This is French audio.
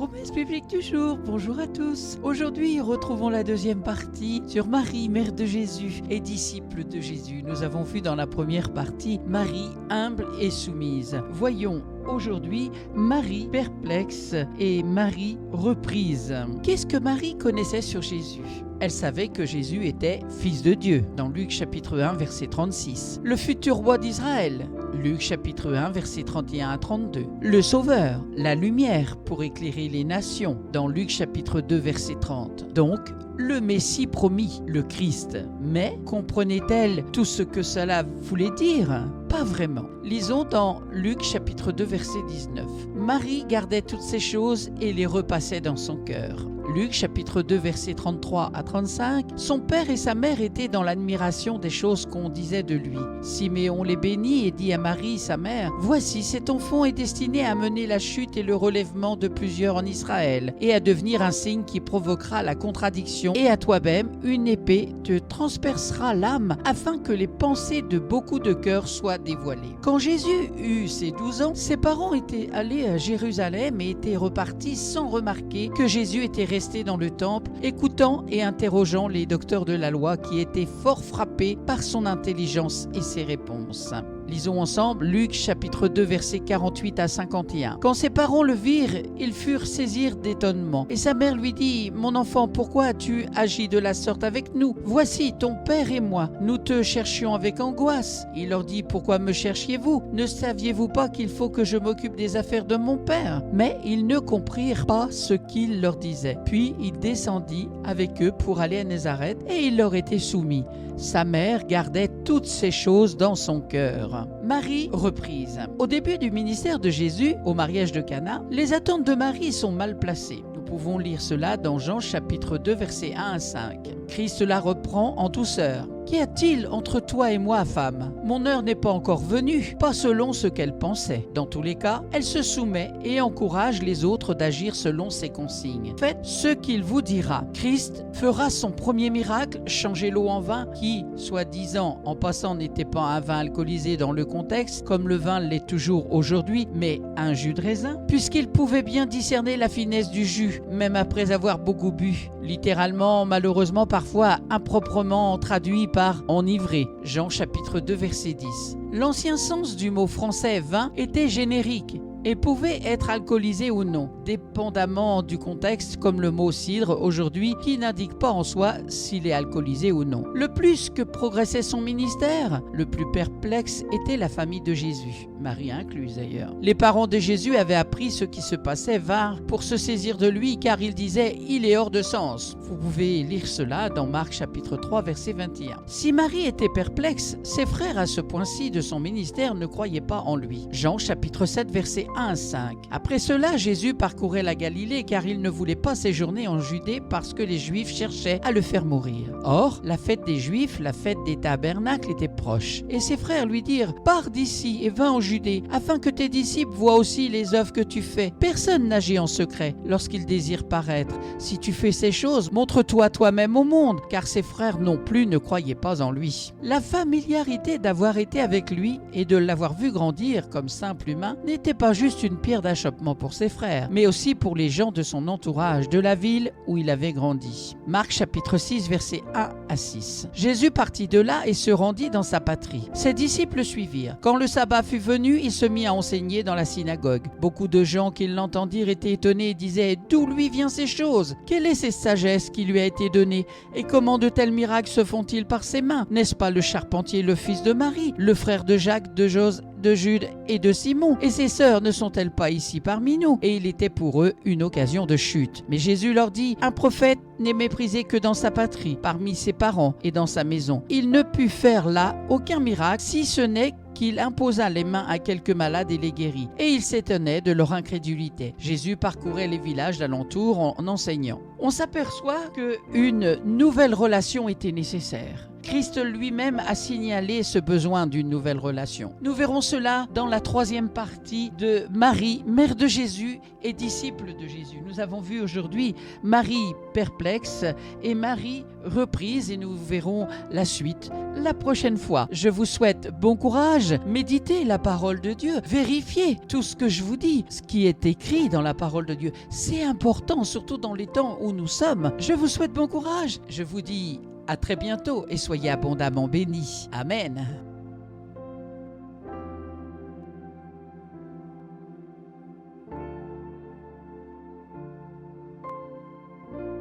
Promesse biblique du jour, bonjour à tous. Aujourd'hui, retrouvons la deuxième partie sur Marie, mère de Jésus et disciple de Jésus. Nous avons vu dans la première partie Marie humble et soumise. Voyons aujourd'hui Marie perplexe et Marie reprise. Qu'est-ce que Marie connaissait sur Jésus ? Elle savait que Jésus était fils de Dieu, dans Luc chapitre 1, verset 36. Le futur roi d'Israël, Luc chapitre 1, verset 31 à 32. Le Sauveur, la lumière pour éclairer les nations, dans Luc chapitre 2, verset 30. Donc, le Messie promis, le Christ. Mais comprenait-elle tout ce que cela voulait dire ? Pas vraiment. Lisons dans Luc chapitre 2, verset 19. Marie gardait toutes ces choses et les repassait dans son cœur. Luc chapitre 2, verset 33 à 35. Son père et sa mère étaient dans l'admiration des choses qu'on disait de lui. Siméon les bénit et dit à Marie, sa mère, « Voici, cet enfant est destiné à mener la chute et le relèvement de plusieurs en Israël, et à devenir un signe qui provoquera la contradiction, et à toi-même, une épée te transpercera l'âme, afin que les pensées de beaucoup de cœurs soient dévoilées. » Quand Jésus eut ses 12 ans, ses parents étaient allés à Jérusalem et étaient repartis sans remarquer que Jésus était resté dans le temple, écoutant et interrogeant les docteurs de la loi qui étaient fort frappés par son intelligence et ses réponses. Lisons ensemble Luc chapitre 2 versets 48 à 51. Quand ses parents le virent, ils furent saisis d'étonnement. Et sa mère lui dit, « Mon enfant, pourquoi as-tu agi de la sorte avec nous ? Voici, ton père et moi, nous te cherchions avec angoisse. » Il leur dit, « Pourquoi me cherchiez-vous ? Ne saviez-vous pas qu'il faut que je m'occupe des affaires de mon père ?» Mais ils ne comprirent pas ce qu'il leur disait. Puis il descendit avec eux pour aller à Nazareth et il leur était soumis. Sa mère gardait toutes ces choses dans son cœur. Marie reprise. Au début du ministère de Jésus, au mariage de Cana, les attentes de Marie sont mal placées. Nous pouvons lire cela dans Jean chapitre 2 versets 1 à 5. Christ la reprend en douceur. « Qu'y a-t-il entre toi et moi, femme ? Mon heure n'est pas encore venue, pas selon ce qu'elle pensait. Dans tous les cas, elle se soumet et encourage les autres d'agir selon ses consignes. Faites ce qu'il vous dira. Christ fera son premier miracle, changer l'eau en vin, qui, soi-disant, en passant, n'était pas un vin alcoolisé dans le contexte, comme le vin l'est toujours aujourd'hui, mais un jus de raisin, puisqu'il pouvait bien discerner la finesse du jus, même après avoir beaucoup bu. Littéralement, malheureusement, parfois improprement traduit par enivré. Jean chapitre 2 verset 10. L'ancien sens du mot français vin était générique et pouvait être alcoolisé ou non, dépendamment du contexte, comme le mot cidre aujourd'hui, qui n'indique pas en soi s'il est alcoolisé ou non. Le plus que progressait son ministère, le plus perplexe était la famille de Jésus, Marie incluse d'ailleurs. Les parents de Jésus avaient appris ce qui se passait, vinrent pour se saisir de lui, car ils disaient « il est hors de sens ». Vous pouvez lire cela dans Marc chapitre 3 verset 21. Si Marie était perplexe, ses frères à ce point-ci de son ministère ne croyaient pas en lui. Jean chapitre 7 verset 1 à 5. Après cela, Jésus parcourait la Galilée car il ne voulait pas séjourner en Judée parce que les Juifs cherchaient à le faire mourir. Or, la fête des Juifs, la fête des tabernacles était proche. Et ses frères lui dirent, « Pars d'ici et va en Judée, afin que tes disciples voient aussi les œuvres que tu fais. Personne n'agit en secret lorsqu'il désire paraître. Si tu fais ces choses, montre-toi toi-même au monde, car ses frères non plus ne croyaient pas en lui. » La familiarité d'avoir été avec lui et de l'avoir vu grandir comme simple humain n'était pas juste une pierre d'achoppement pour ses frères, mais aussi pour les gens de son entourage, de la ville où il avait grandi. Marc chapitre 6 versets 1 à 6. Jésus partit de là et se rendit dans sa patrie. Ses disciples le suivirent. Quand le sabbat fut venu, il se mit à enseigner dans la synagogue. Beaucoup de gens qui l'entendirent étaient étonnés et disaient « D'où lui viennent ces choses ? Quelle est cette sagesse qui lui a été donnée ? Et comment de tels miracles se font-ils par ses mains ? N'est-ce pas le charpentier, le fils de Marie, le frère de Jacques, de Jose, de Jude et de Simon, et ses sœurs ne sont-elles pas ici parmi nous ? » Et il était pour eux une occasion de chute. Mais Jésus leur dit, un prophète n'est méprisé que dans sa patrie, parmi ses parents et dans sa maison. Il ne put faire là aucun miracle, si ce n'est qu'il imposa les mains à quelques malades et les guérit. Et il s'étonnait de leur incrédulité. Jésus parcourait les villages d'alentour en enseignant. on s'aperçoit qu'une nouvelle relation était nécessaire. Christ lui-même a signalé ce besoin d'une nouvelle relation. Nous verrons cela dans la troisième partie de Marie, mère de Jésus et disciple de Jésus. Nous avons vu aujourd'hui Marie perplexe et Marie reprise et nous verrons la suite la prochaine fois. Je vous souhaite bon courage, méditez la parole de Dieu, vérifiez tout ce que je vous dis, ce qui est écrit dans la parole de Dieu. C'est important, surtout dans les temps où nous sommes. Je vous souhaite bon courage. Je vous dis à très bientôt et soyez abondamment bénis. Amen.